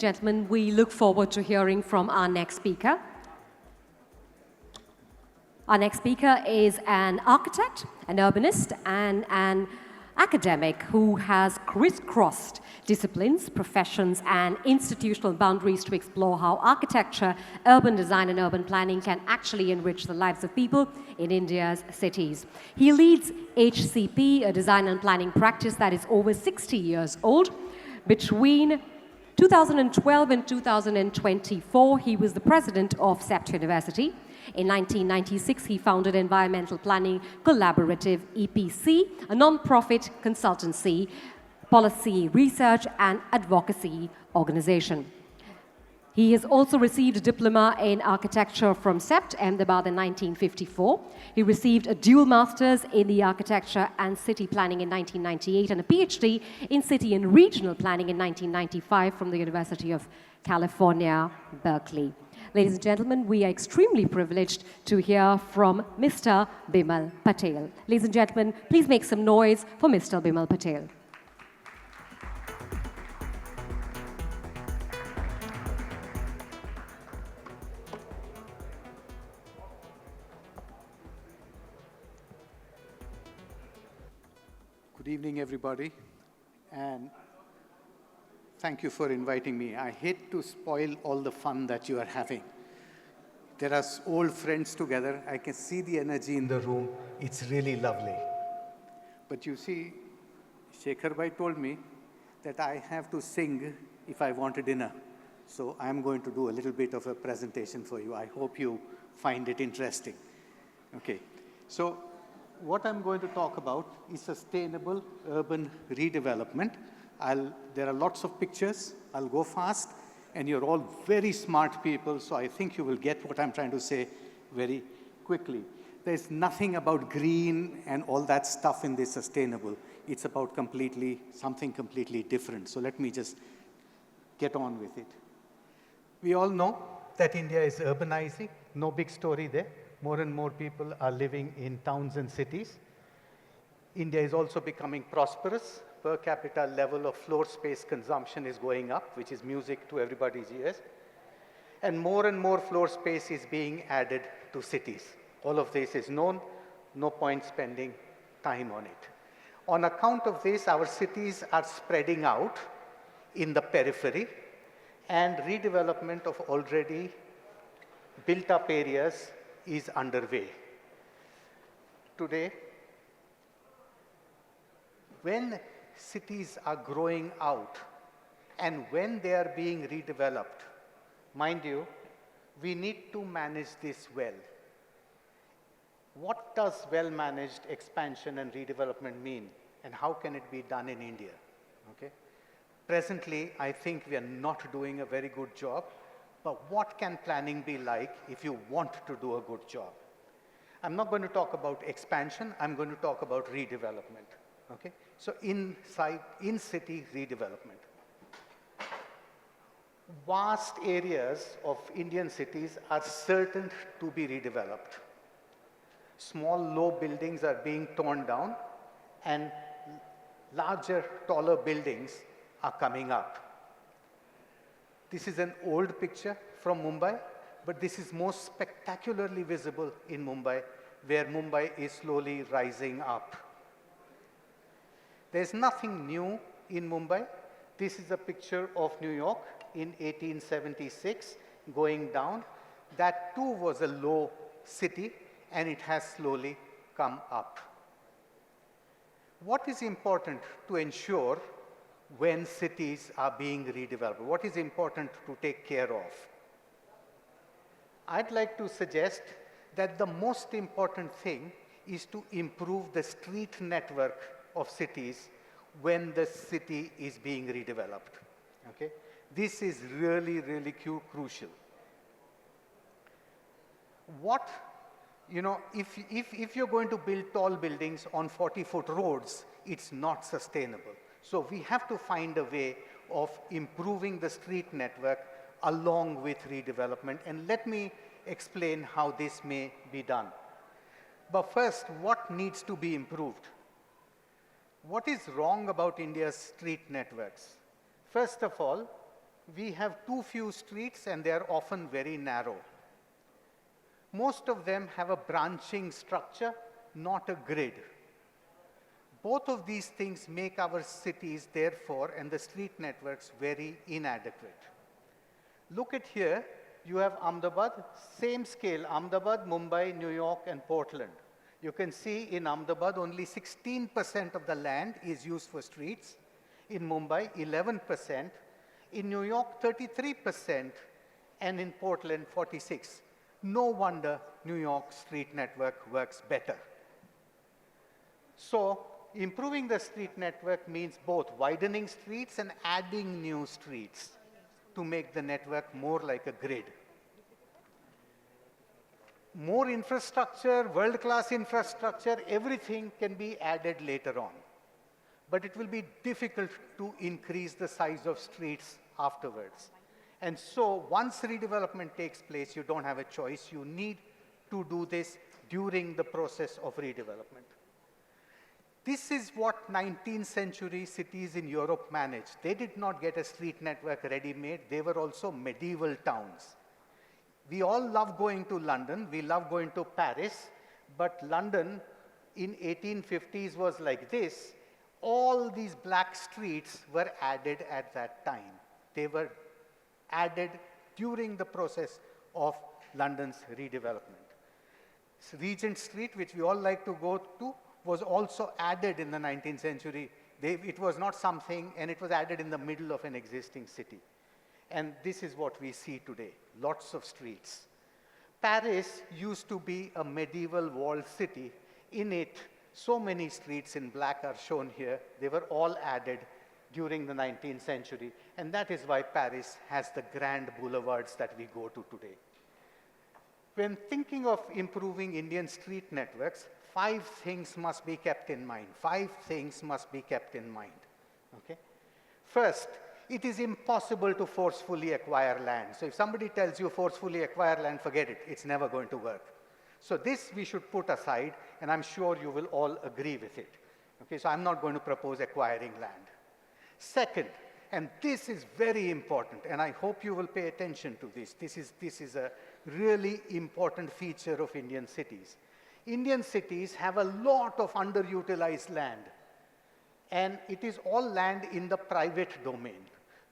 gentlemen, we look forward to hearing from our next speaker. Our next speaker is an architect, an urbanist, and an academic who has crisscrossed disciplines, professions, and institutional boundaries to explore how architecture, urban design, and urban planning can actually enrich the lives of people in India's cities. He leads HCP, a design and planning practice that is over 60 years old. Between 2012 and 2024, he was the president of CEPT University. In 1996, he founded Environmental Planning Collaborative EPC, a non-profit consultancy, policy research and advocacy organization. He has also received a diploma in architecture from CEPT, Ahmedabad in 1954. He received a dual master's in the architecture and city planning in 1998 and a PhD in city and regional planning in 1995 from the University of California, Berkeley. Ladies and gentlemen, we are extremely privileged to hear from Mr. Bimal Patel. Ladies and gentlemen, please make some noise for Mr. Bimal Patel. Good evening, everybody, and thank you for inviting me. I hate to spoil all the fun that you are having. There are old friends together. I can see the energy in the room. It's really lovely. But you see, Shekhar bhai told me that I have to sing if I want a dinner. So I'm going to do a little bit of a presentation for you. I hope you find it interesting. Okay, so what I'm going to talk about is sustainable urban redevelopment. There are lots of pictures. I'll go fast, and you're all very smart people, so I think you will get what I'm trying to say very quickly. There's nothing about green and all that stuff in this sustainable. It's about something completely different. So let me just get on with it. We all know that India is urbanizing. No big story there. More and more people are living in towns and cities. India is also becoming prosperous. Per capita level of floor space consumption is going up, which is music to everybody's ears. And more floor space is being added to cities. All of this is known. No point spending time on it. On account of this, our cities are spreading out in the periphery, and redevelopment of already built-up areas is underway. Today, when cities are growing out and when they are being redeveloped, mind you, we need to manage this well. What does well-managed expansion and redevelopment mean, and how can it be done in India? Okay? Presently, I think we are not doing a very good job. But what can planning be like if you want to do a good job? I'm not going to talk about expansion. I'm going to talk about redevelopment. Okay? So in-city redevelopment. Vast areas of Indian cities are certain to be redeveloped. Small, low buildings are being torn down, and larger, taller buildings are coming up. This is an old picture from Mumbai, but this is most spectacularly visible in Mumbai, where Mumbai is slowly rising up. There's nothing new in Mumbai. This is a picture of New York in 1876 going down. That too was a low city, and it has slowly come up. What is important to ensure when cities are being redeveloped? What is important to take care of? I'd like to suggest that the most important thing is to improve the street network of cities when the city is being redeveloped. Okay? This is really, really crucial. If you're going to build tall buildings on 40-foot roads, it's not sustainable. So we have to find a way of improving the street network along with redevelopment. And let me explain how this may be done. But first, what needs to be improved? What is wrong about India's street networks? First of all, we have too few streets and they are often very narrow. Most of them have a branching structure, not a grid. Both of these things make our cities, therefore, and the street networks very inadequate. Look at here, you have Ahmedabad, same scale, Ahmedabad, Mumbai, New York, and Portland. You can see in Ahmedabad, only 16% of the land is used for streets. In Mumbai, 11%. In New York, 33%. And in Portland, 46%. No wonder New York street network works better. So, improving the street network means both widening streets and adding new streets to make the network more like a grid. More infrastructure, world-class infrastructure, everything can be added later on. But it will be difficult to increase the size of streets afterwards. And so once redevelopment takes place, you don't have a choice. You need to do this during the process of redevelopment. This is what 19th century cities in Europe managed. They did not get a street network ready-made. They were also medieval towns. We all love going to London. We love going to Paris. But London in 1850s was like this. All these black streets were added at that time. They were added during the process of London's redevelopment. Regent Street, which we all like to go to, was also added in the 19th century. It was not something, and it was added in the middle of an existing city. And this is what we see today, lots of streets. Paris used to be a medieval walled city. In it, so many streets in black are shown here. They were all added during the 19th century, and that is why Paris has the grand boulevards that we go to today. When thinking of improving Indian street networks, 5 things must be kept in mind. 5 things must be kept in mind. Okay? First, it is impossible to forcefully acquire land. So if somebody tells you forcefully acquire land, forget it. It's never going to work. So this we should put aside, and I'm sure you will all agree with it. Okay, so I'm not going to propose acquiring land. Second, and this is very important, and I hope you will pay attention to this. This is a really important feature of Indian cities. Indian cities have a lot of underutilized land, and it is all land in the private domain.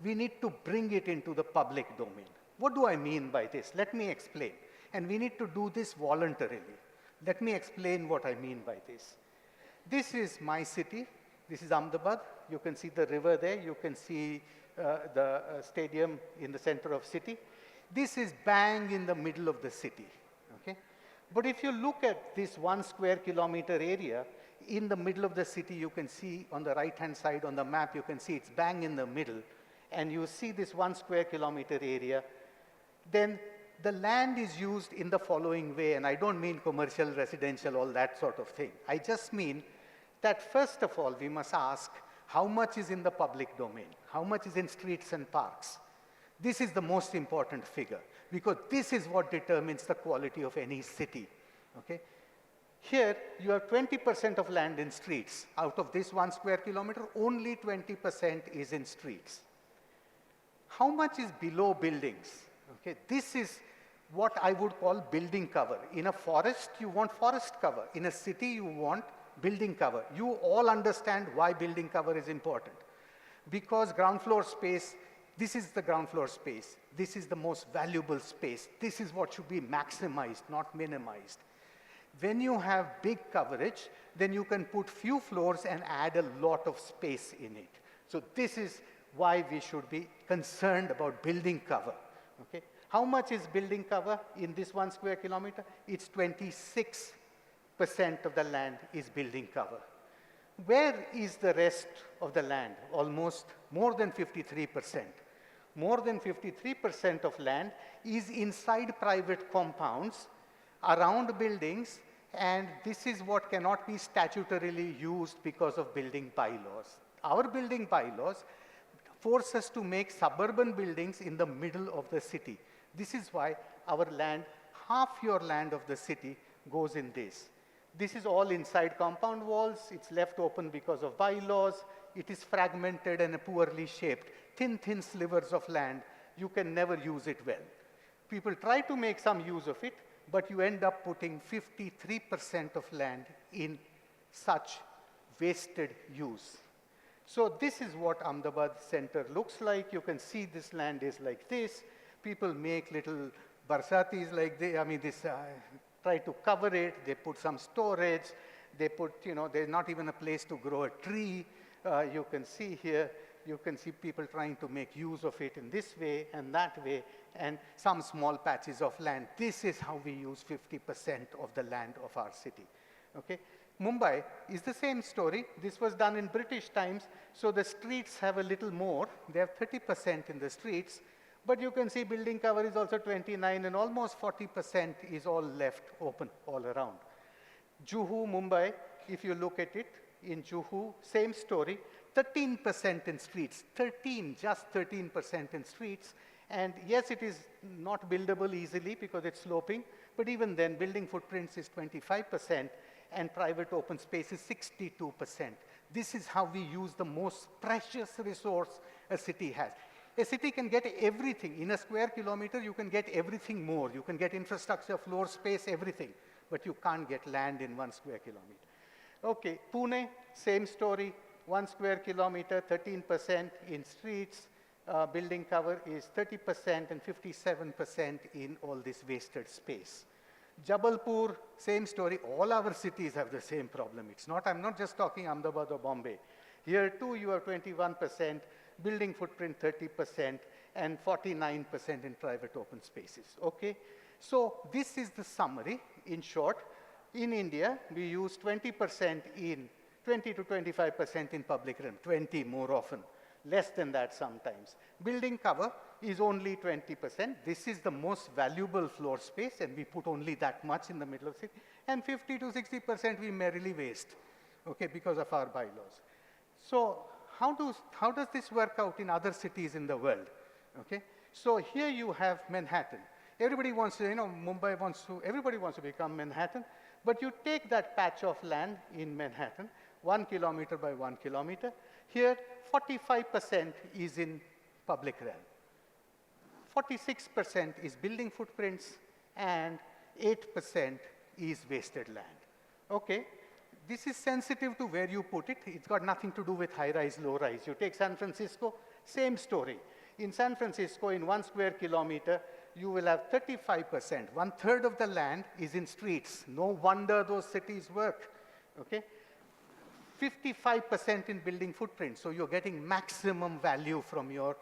We need to bring it into the public domain. What do I mean by this? Let me explain. And we need to do this voluntarily. Let me explain what I mean by this. This is my city. This is Ahmedabad. You can see the river there. You can see the stadium in the center of city. This is bang in the middle of the city. Okay? But if you look at this 1 square kilometer area, in the middle of the city, you can see on the right-hand side on the map, you can see it's bang in the middle. And you see this 1 square kilometer area. Then the land is used in the following way, and I don't mean commercial, residential, all that sort of thing. I just mean that first of all, we must ask how much is in the public domain, how much is in streets and parks. This is the most important figure, because this is what determines the quality of any city. Okay? Here, you have 20% of land in streets. Out of this 1 square kilometer, only 20% is in streets. How much is below buildings? Okay, this is what I would call building cover. In a forest, you want forest cover. In a city, you want building cover. You all understand why building cover is important. Because ground floor space, this is the ground floor space. This is the most valuable space. This is what should be maximized, not minimized. When you have big coverage, then you can put few floors and add a lot of space in it. So this is why we should be concerned about building cover. Okay? How much is building cover in this 1 square kilometer? It's 26% of the land is building cover. Where is the rest of the land? Almost more than 53%. More than 53% of land is inside private compounds, around buildings, and this is what cannot be statutorily used because of building bylaws. Our building bylaws force us to make suburban buildings in the middle of the city. This is why our land, half your land of the city goes in this. This is all inside compound walls. It's left open because of bylaws. It is fragmented and poorly shaped. thin slivers of land, you can never use it well. People try to make some use of it, but you end up putting 53% of land in such wasted use. So this is what Ahmedabad center looks like. You can see this land is like this. People make little barsatis like this, try to cover it. They put some storage. They put, there's not even a place to grow a tree. You can see here, you can see people trying to make use of it in this way and that way, and some small patches of land. This is how we use 50% of the land of our city. Okay? Mumbai is the same story. This was done in British times, so the streets have a little more. They have 30% in the streets, but you can see building cover is also 29, and almost 40% is all left open all around. Juhu, Mumbai, if you look at it, in Juhu, same story, 13% in streets, just 13% in streets. And yes, it is not buildable easily because it's sloping, but even then, building footprints is 25%, and private open space is 62%. This is how we use the most precious resource a city has. A city can get everything. In a square kilometer, you can get everything more. You can get infrastructure, floor space, everything, but you can't get land in 1 square kilometer. Okay, Pune, same story, 1 square kilometer, 13% in streets, building cover is 30% and 57% in all this wasted space. Jabalpur, same story. All our cities have the same problem. I'm not just talking Ahmedabad or Bombay. Here too, you have 21%, building footprint 30%, and 49% in private open spaces. Okay? So this is the summary. In short, in India, we use 20 to 25% in public realm, 20 more often, less than that sometimes. Building cover is only 20%. This is the most valuable floor space, and we put only that much in the middle of the city. And 50 to 60% we merely waste, okay, because of our bylaws. So how does this work out in other cities in the world? Okay, so here you have Manhattan. Everybody wants to, Mumbai wants to, everybody wants to become Manhattan, but you take that patch of land in Manhattan, 1 kilometer by 1 kilometer. Here, 45% is in public realm. 46% is building footprints, and 8% is wasted land. Okay, this is sensitive to where you put it. It's got nothing to do with high-rise, low-rise. You take San Francisco, same story. In San Francisco, in 1 square kilometer, you will have 35%. 1/3 of the land is in streets. No wonder those cities work. Okay? 55% in building footprint. So you're getting maximum value from your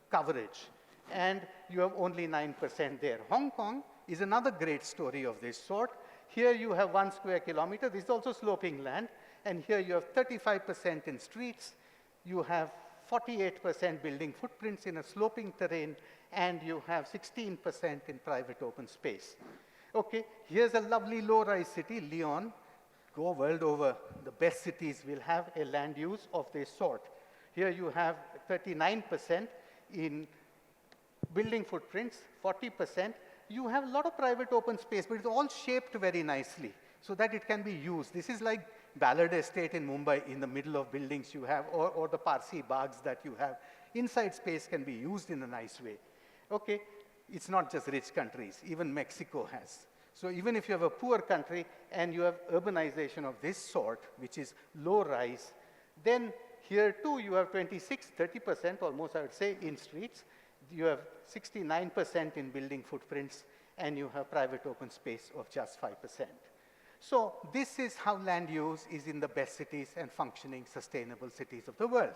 coverage. And you have only 9% there. Hong Kong is another great story of this sort. Here you have 1 square kilometer. This is also sloping land. And here you have 35% in streets. You have 48% building footprints in a sloping terrain, and you have 16% in private open space. Okay, here's a lovely low-rise city, Lyon. Go world over, the best cities will have a land use of this sort. Here you have 39% in building footprints, 40%. You have a lot of private open space, but it's all shaped very nicely so that it can be used. This is like Ballard Estate in Mumbai in the middle of buildings you have, or the Parsi bags that you have. Inside space can be used in a nice way. Okay, it's not just rich countries, even Mexico has. So even if you have a poor country and you have urbanization of this sort, which is low rise, then here too you have 30% almost I would say in streets. You have 69% in building footprints, and you have private open space of just 5%. So this is how land use is in the best cities and functioning sustainable cities of the world.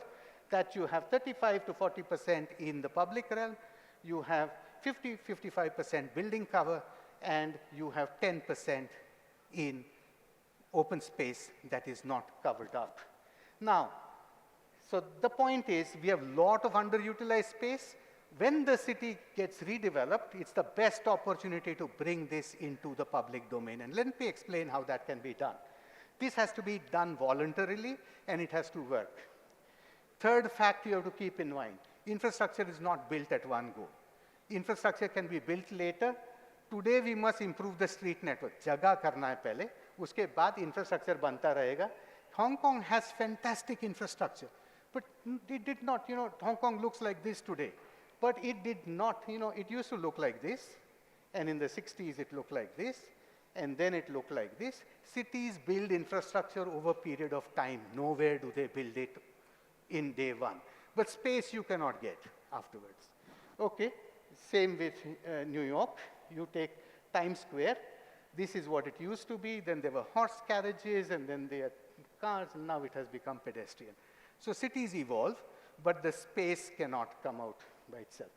That you have 35 to 40% in the public realm, you have 55% building cover, and you have 10% in open space that is not covered up. Now, so the point is we have a lot of underutilized space. When the city gets redeveloped, it's the best opportunity to bring this into the public domain. And let me explain how that can be done. This has to be done voluntarily, and it has to work. Third fact you have to keep in mind, infrastructure is not built at one go. Infrastructure can be built later. Today we must improve the street network. जगह करना है पहले, उसके बाद infrastructure बनता रहेगा. Hong Kong has fantastic infrastructure. But it did not, Hong Kong looks like this today. But it did not, it used to look like this. And in the 60s, it looked like this. And then it looked like this. Cities build infrastructure over a period of time. Nowhere do they build it in day one. But space you cannot get afterwards. Okay, same with New York. You take Times Square. This is what it used to be. Then there were horse carriages, and then there are cars, and now it has become pedestrian. So cities evolve, but the space cannot come out by itself.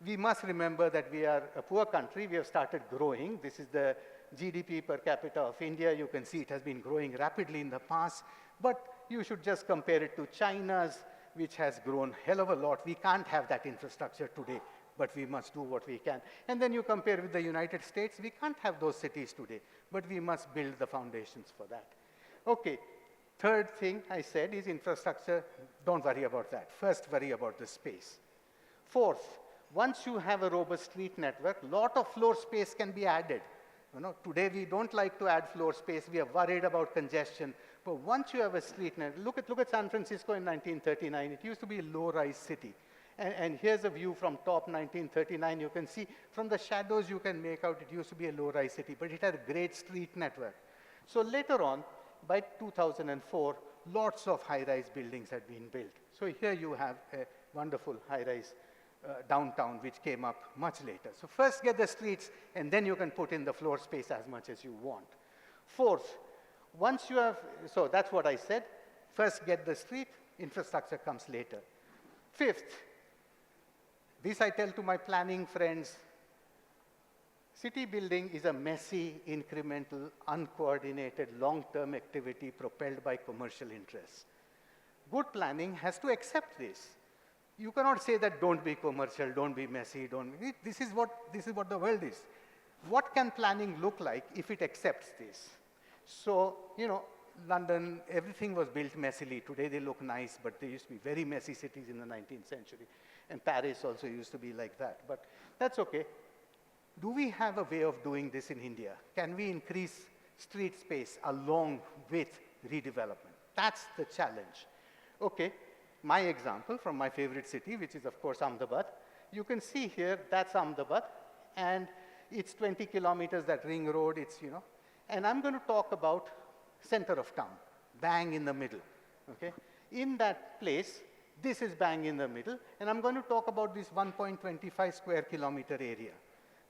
We must remember that we are a poor country. We have started growing. This is the GDP per capita of India. You can see it has been growing rapidly in the past, but you should just compare it to China's, which has grown hell of a lot. We can't have that infrastructure today, but we must do what we can. And then you compare with the United States, we can't have those cities today, but we must build the foundations for that. Okay, third thing I said is infrastructure. Don't worry about that. First, worry about the space. Fourth, once you have a robust street network, lot of floor space can be added. Today we don't like to add floor space. We are worried about congestion. But once you have a street network, look at San Francisco in 1939. It used to be a low-rise city. And here's a view from top 1939. You can see from the shadows you can make out it used to be a low-rise city, but it had a great street network. So later on, by 2004, lots of high-rise buildings had been built. So here you have a wonderful high-rise downtown, which came up much later. So first get the streets, and then you can put in the floor space as much as you want. Fourth, once you have, so that's what I said. First get the street, infrastructure comes later. Fifth, this I tell to my planning friends, city building is a messy, incremental, uncoordinated, long-term activity propelled by commercial interests. Good planning has to accept this. You cannot say that don't be commercial, don't be messy, this is what the world is. What can planning look like if it accepts this? So, London, everything was built messily. Today they look nice, but they used to be very messy cities in the 19th century. And Paris also used to be like that, but that's okay. Do we have a way of doing this in India? Can we increase street space along with redevelopment? That's the challenge. Okay. My example from my favorite city, which is, of course, Ahmedabad. You can see here, that's Ahmedabad, and it's 20 kilometers, that ring road, and I'm going to talk about center of town, bang in the middle, okay? In that place, this is bang in the middle, and I'm going to talk about this 1.25 square kilometer area,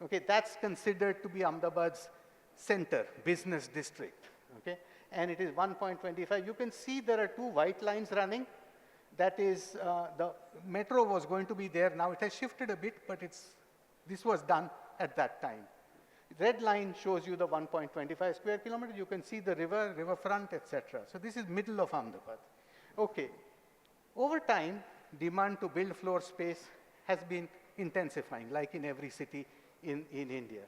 okay? That's considered to be Ahmedabad's center, business district, okay? And it is 1.25. You can see there are two white lines running. That is, the metro was going to be there. Now it has shifted a bit, but this was done at that time. Red line shows you the 1.25 square kilometers. You can see the riverfront, etc. So this is middle of Ahmedabad. Okay. Over time, demand to build floor space has been intensifying, like in every city in India.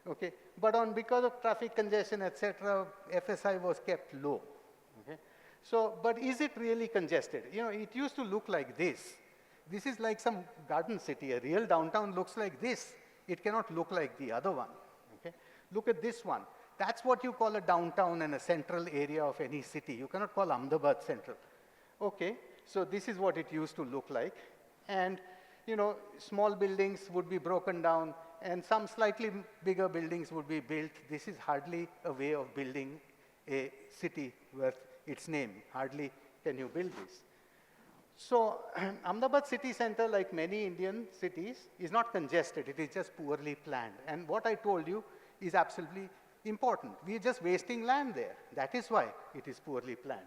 Okay. But because of traffic congestion, etc., FSI was kept low. Okay. So, but is it really congested? It used to look like this. This is like some garden city. A real downtown looks like this. It cannot look like the other one. Okay? Look at this one. That's what you call a downtown and a central area of any city. You cannot call Ahmedabad central. Okay, so this is what it used to look like. And, small buildings would be broken down, and some slightly bigger buildings would be built. This is hardly a way of building a city worth its name. Hardly can you build this. So Ahmedabad city center, like many Indian cities, is not congested. It is just poorly planned. And what I told you is absolutely important. We are just wasting land there. That is why it is poorly planned.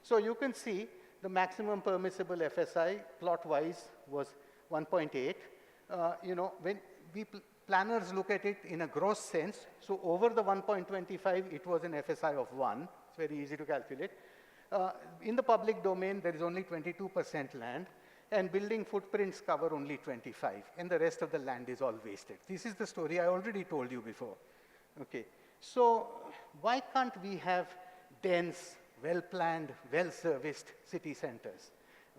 So you can see the maximum permissible FSI plot-wise was 1.8. When planners look at it in a gross sense, so over the 1.25, it was an FSI of 1. It's very easy to calculate. In the public domain, there is only 22% land, and building footprints cover only 25, and the rest of the land is all wasted. This is the story I already told you before. Okay, so why can't we have dense, well-planned, well-serviced city centers?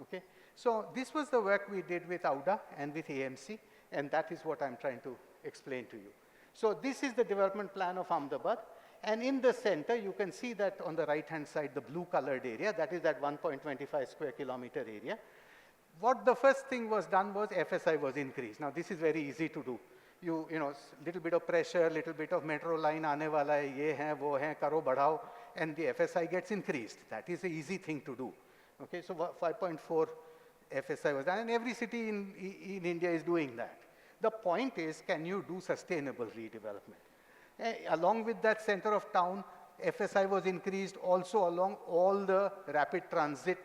Okay, so this was the work we did with AUDA and with AMC, and that is what I'm trying to explain to you. So this is the development plan of Ahmedabad. And in the center, you can see that on the right-hand side, the blue-colored area, that is that 1.25 square kilometer area. What the first thing was done was FSI was increased. Now, this is very easy to do. You know, little bit of pressure, little bit of metro line, aane wala hai, ye hai, wo hai, karo badhao, and the FSI gets increased. That is an easy thing to do. Okay, so 5.4 FSI was done, and every city in India is doing that. The point is, can you do sustainable redevelopment? Along with that center of town, FSI was increased also along all the rapid transit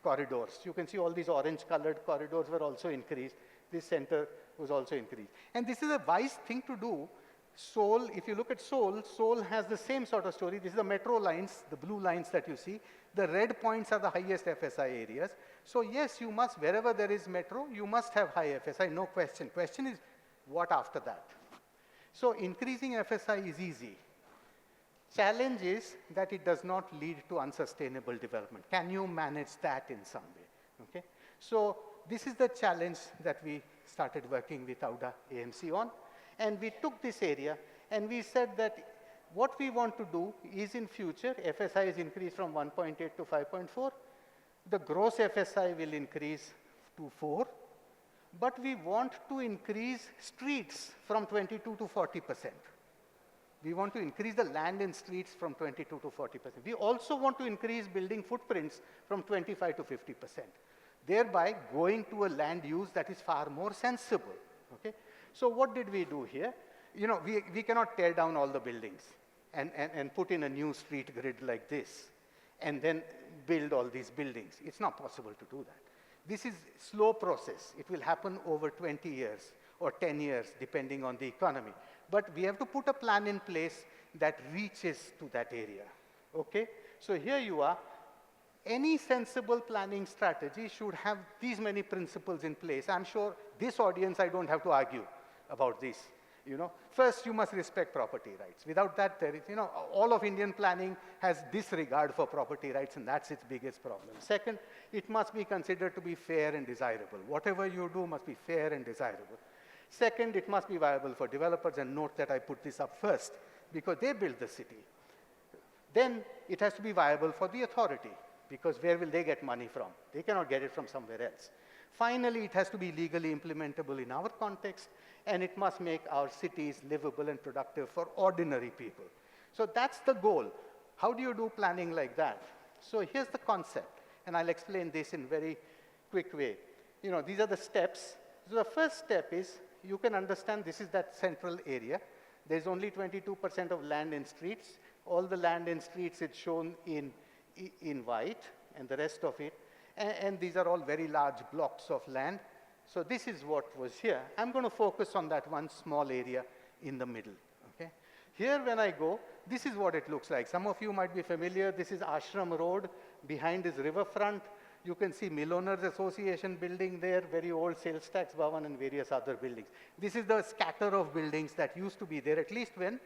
corridors. You can see all these orange colored corridors were also increased. This center was also increased. And this is a wise thing to do. Seoul, if you look at Seoul, Seoul has the same sort of story. This is the metro lines, the blue lines that you see. The red points are the highest FSI areas. So yes, you must, wherever there is metro, you must have high FSI, no question. Question is, what after that? So increasing FSI is easy. Challenge is that it does not lead to unsustainable development. Can you manage that in some way? Okay? So this is the challenge that we started working with AUDA AMC on. And we took this area and we said that what we want to do is in future, FSI is increased from 1.8 to 5.4. The gross FSI will increase to 4. But we want to increase streets from 22 to 40%. We want to increase the land in streets from 22 to 40%. We also want to increase building footprints from 25 to 50%, thereby going to a land use that is far more sensible. Okay? So what did we do here? You know, we cannot tear down all the buildings and put in a new street grid like this and then build all these buildings. It's not possible to do that. This is a slow process. It will happen over 20 years or 10 years, depending on the economy. But we have to put a plan in place that reaches to that area. Okay? So here you are. Any sensible planning strategy should have these many principles in place. I'm sure this audience, I don't have to argue about this. You know, first you must respect property rights. Without that, there is, you know, all of Indian planning has disregard for property rights, and that's its biggest problem. Second, it must be considered to be fair and desirable. Whatever you do must be fair and desirable. Second, it must be viable for developers, and note that I put this up first because they build the city. Then it has to be viable for the authority, because where will they get money from? They cannot get it from somewhere else. Finally, it has to be legally implementable in our context, and it must make our cities livable and productive for ordinary people. So that's the goal. How do you do planning like that? So here's the concept, and I'll explain this in a very quick way. You know, these are the steps. So the first step is, you can understand this is that central area. There's only 22% of land in streets. All the land in streets is shown in white, and the rest of it. And these are all very large blocks of land. So this is what was here. I'm going to focus on that one small area in the middle. Okay? Here, when I go, this is what it looks like. Some of you might be familiar. This is Ashram Road. Behind is riverfront. You can see Millowners Association building there, very old sales tax bhavan, and various other buildings. This is the scatter of buildings that used to be there, at least when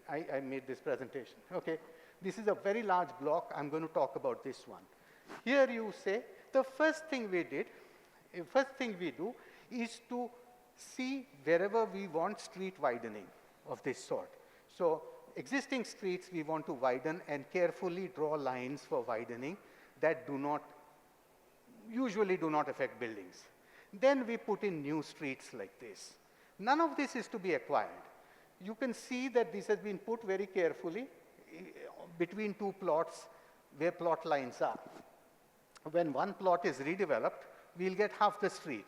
I made this presentation. Okay? This is a very large block. I'm going to talk about this one. Here you say, the first thing we do is to see wherever we want street widening of this sort. So existing streets we want to widen and carefully draw lines for widening that usually do not affect buildings. Then we put in new streets like this. None of this is to be acquired. You can see that this has been put very carefully between two plots where plot lines are. When one plot is redeveloped, we'll get half the street.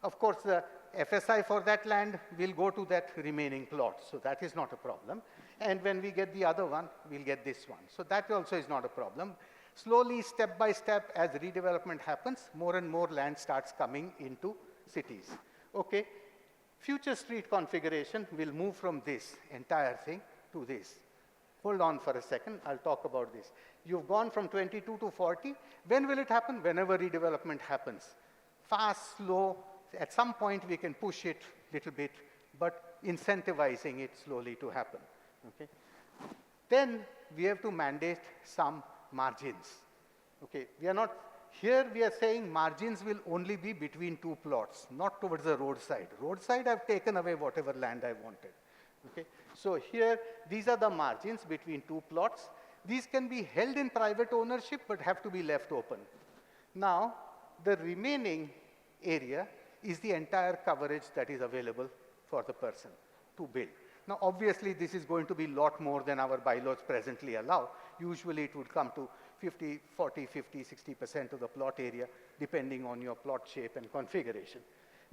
Of course, the FSI for that land will go to that remaining plot, so that is not a problem. And when we get the other one, we'll get this one. So that also is not a problem. Slowly, step by step, as redevelopment happens, more and more land starts coming into cities. Okay, future street configuration will move from this entire thing to this. Hold on for a second, I'll talk about this. You've gone from 22 to 40. When will it happen? Whenever redevelopment happens. Fast, slow, at some point we can push it a little bit, but incentivizing it slowly to happen. Okay? Then we have to mandate some margins. Okay, we are saying margins will only be between two plots, not towards the roadside. Roadside, I've taken away whatever land I wanted. Okay? So here, these are the margins between two plots. These can be held in private ownership, but have to be left open. Now, the remaining area is the entire coverage that is available for the person to build. Now, obviously, this is going to be a lot more than our bylaws presently allow. Usually, it would come to 50, 40, 50, 60% of the plot area, depending on your plot shape and configuration.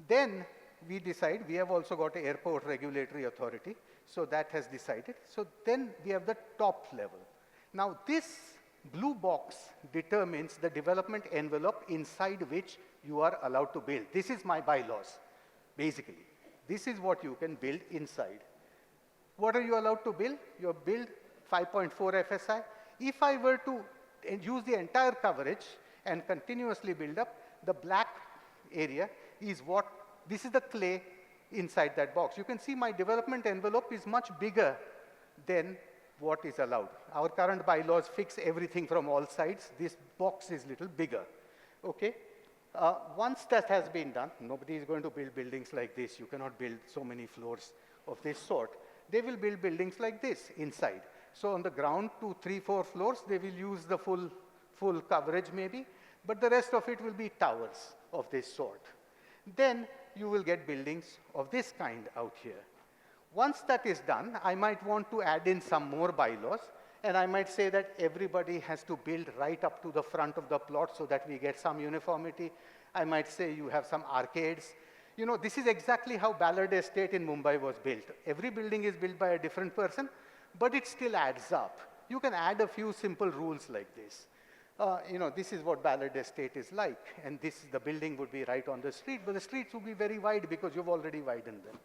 Then we decide, we have also got an airport regulatory authority, so that has decided. So then we have the top level. Now, this blue box determines the development envelope inside which you are allowed to build. This is my bylaws, basically. This is what you can build inside. What are you allowed to build? You build 5.4 FSI. If I were to use the entire coverage and continuously build up, the black area is what, this is the clay inside that box. You can see my development envelope is much bigger than what is allowed. Our current bylaws fix everything from all sides. This box is little bigger. Okay? Once that has been done, nobody is going to build buildings like this. You cannot build so many floors of this sort. They will build buildings like this inside. So on the ground, 2, 3, 4 floors, they will use the full coverage maybe, but the rest of it will be towers of this sort. Then you will get buildings of this kind out here. Once that is done, I might want to add in some more bylaws, and I might say that everybody has to build right up to the front of the plot so that we get some uniformity. I might say you have some arcades. You know, this is exactly how Ballard Estate in Mumbai was built. Every building is built by a different person, but it still adds up. You can add a few simple rules like this. You know, this is what Ballard Estate is like, and the building would be right on the street, but the streets would be very wide because you've already widened them.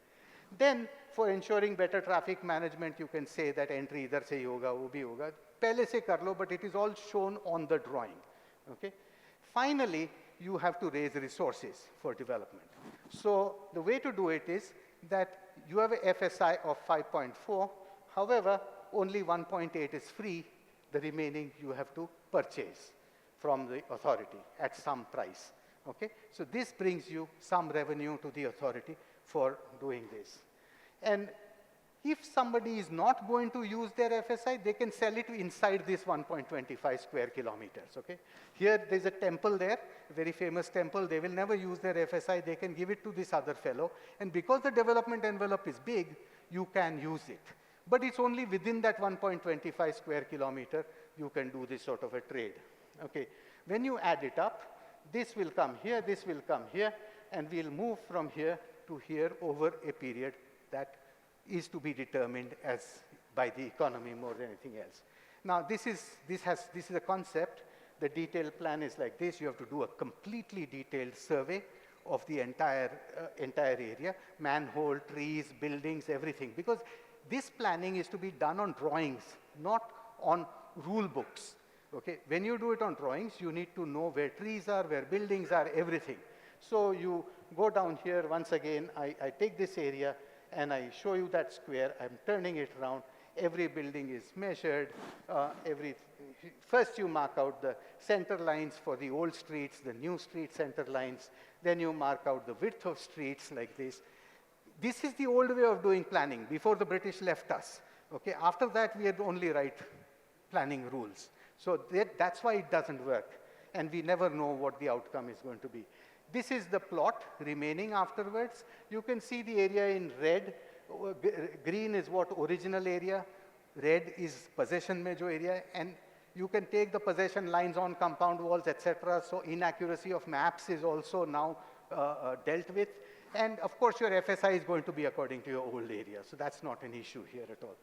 Then, for ensuring better traffic management, you can say that entry idhar se hoga, wo bhi hoga. Pehle se kar lo, but it is all shown on the drawing. Okay? Finally, you have to raise resources for development. So the way to do it is that you have a FSI of 5.4. However, only 1.8 is free. The remaining you have to purchase from the authority at some price. Okay? So this brings you some revenue to the authority for doing this. And if somebody is not going to use their FSI, they can sell it inside this 1.25 square kilometers. Okay? Here there's a temple there, a very famous temple. They will never use their FSI. They can give it to this other fellow. And because the development envelope is big, you can use it. But it's only within that 1.25 square kilometer you can do this sort of a trade. Okay. When you add it up, this will come here, this will come here, and we'll move from here to here over a period that is to be determined as by the economy more than anything else. Now, this is a concept. The detailed plan is like this. You have to do a completely detailed survey of the entire area, manhole, trees, buildings, everything. Because this planning is to be done on drawings, not on rule books. Okay? When you do it on drawings, you need to know where trees are, where buildings are, everything. So you go down here, once again, I take this area, and I show you that square. I'm turning it around. Every building is measured. First you mark out the center lines for the old streets, the new street center lines. Then you mark out the width of streets like this. This is the old way of doing planning before the British left us. Okay? After that, we had only write planning rules. So that's why it doesn't work. And we never know what the outcome is going to be. This is the plot remaining afterwards. You can see the area in red. Green is what original area. Red is possession major area. And you can take the possession lines on compound walls, etc. So inaccuracy of maps is also now dealt with. And of course, your FSI is going to be according to your old area. So that's not an issue here at all.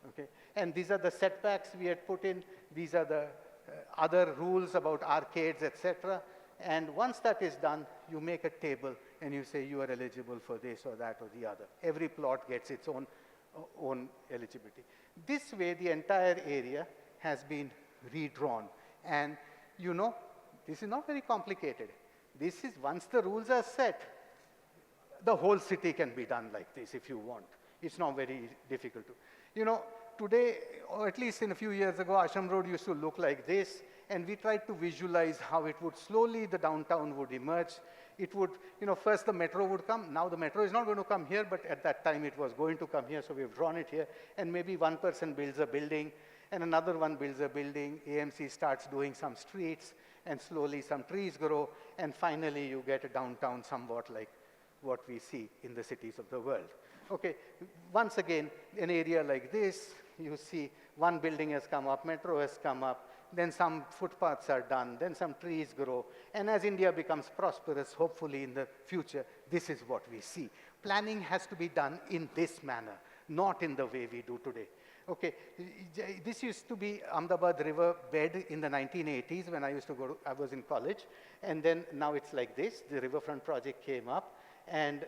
Okay? And these are the setbacks we had put in. These are the other rules about arcades, etc. And once that is done, you make a table and you say you are eligible for this or that or the other. Every plot gets its own eligibility. This way, the entire area has been redrawn. And you know, this is not very complicated. This is, once the rules are set, the whole city can be done like this if you want. It's not very difficult to. You know, today, or at least in a few years ago, Ashram Road used to look like this. And we tried to visualize how it would slowly, the downtown would emerge. It would, first the metro would come. Now the metro is not going to come here, but at that time it was going to come here, so we've drawn it here. And maybe one person builds a building, and another one builds a building. AMC starts doing some streets, and slowly some trees grow, and finally you get a downtown somewhat like what we see in the cities of the world. Okay, once again, an area like this, you see one building has come up, metro has come up, then some footpaths are done, then some trees grow, and as India becomes prosperous, hopefully in the future, this is what we see. Planning has to be done in this manner, not in the way we do today. Okay, this used to be Ahmedabad river bed in the 1980s when I used to I was in college, and then now it's like this. The riverfront project came up, and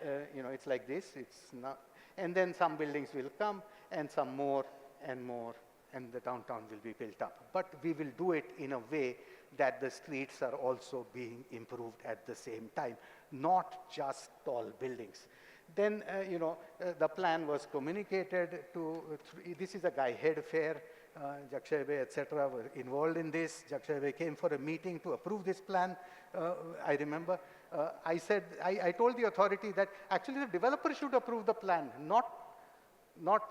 it's like this. It's not, and then some buildings will come, and some more and more, and the downtown will be built up. But we will do it in a way that the streets are also being improved at the same time, not just tall buildings. Then, the plan was communicated to, this is a Guy Head fair, Jakshebe, etc. were involved in this. Jakshebe came for a meeting to approve this plan, I remember. I told the authority that actually the developer should approve the plan, not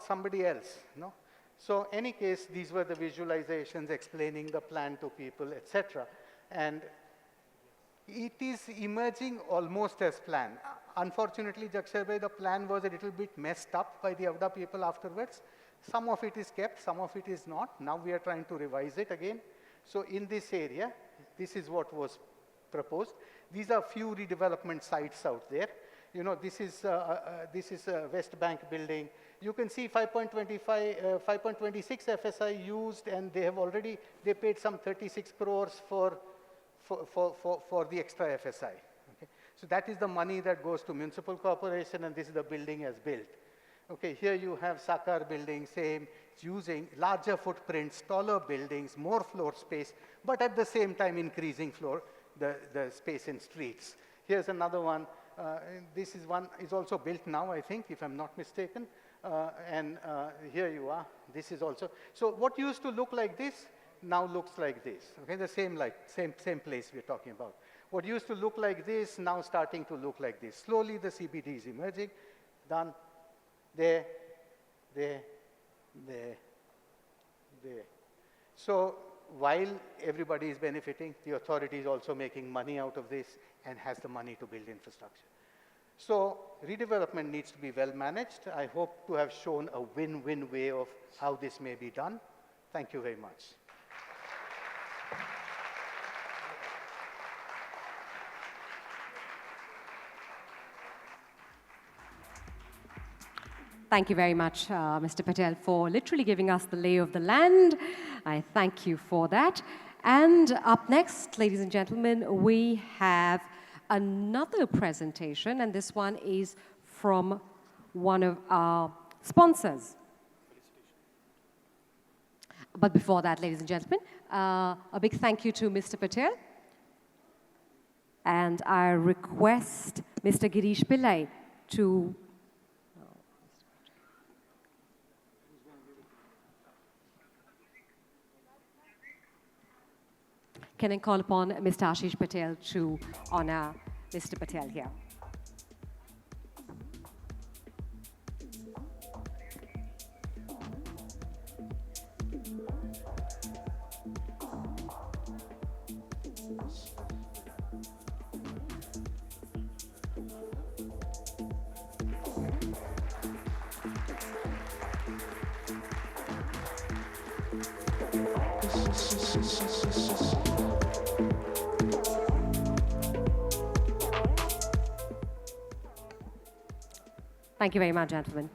somebody else, no? So any case, these were the visualizations explaining the plan to people, etc. And it is emerging almost as planned. Unfortunately, Jakshebe, the plan was a little bit messed up by the Avda people afterwards. Some of it is kept, some of it is not. Now we are trying to revise it again. So in this area, this is what was proposed. These are few redevelopment sites out there. This is a West Bank building. You can see 5.26 FSI used, and they paid some 36 crores for the extra FSI. Okay? So that is the money that goes to municipal corporation, and this is the building as built. Okay, here you have Sakar building, same, it's using larger footprints, taller buildings, more floor space, but at the same time increasing the space in streets. Here's another one. This is one is also built now, I think, if I'm not mistaken. Here you are. This is also. So what used to look like this now looks like this. Okay, the same place we're talking about. What used to look like this now starting to look like this. Slowly the CBD is emerging. Done. There. So while everybody is benefiting, the authority is also making money out of this and has the money to build infrastructure. So redevelopment needs to be well managed. I hope to have shown a win-win way of how this may be done. Thank you very much. Thank you very much, Mr. Patel, for literally giving us the lay of the land. I thank you for that. And up next, ladies and gentlemen, we have another presentation, and this one is from one of our sponsors. But before that, ladies and gentlemen, a big thank you to Mr. Patel. And I request Mr. Girish Pillai to can I call upon Mr. Ashish Patel to honor Mr. Patel here. Thank you very much, gentlemen.